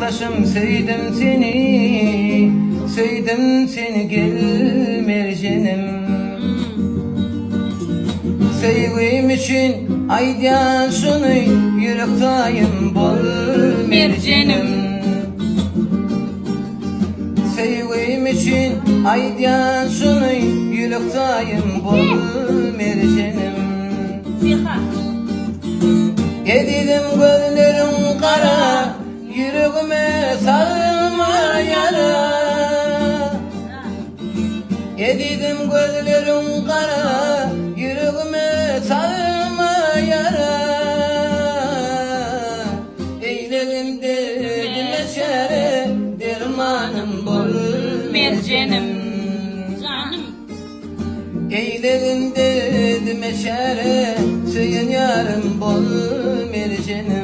başım sevdim seni, sevdim seni gel mercenim. Sevgim için aydan şunu yürektayım bol mercenim. Sevgim için aydan şunu yürektayım bol mercenim. Yedidim gözlerim kara, yüreğime sarılma yara. Yedidim gözlerim kara, yüreğime sarılma yara. Eylerim derdime çare, dermanım bol mercenim. Eylerim derdime çare, söyün yarım bol mercenim.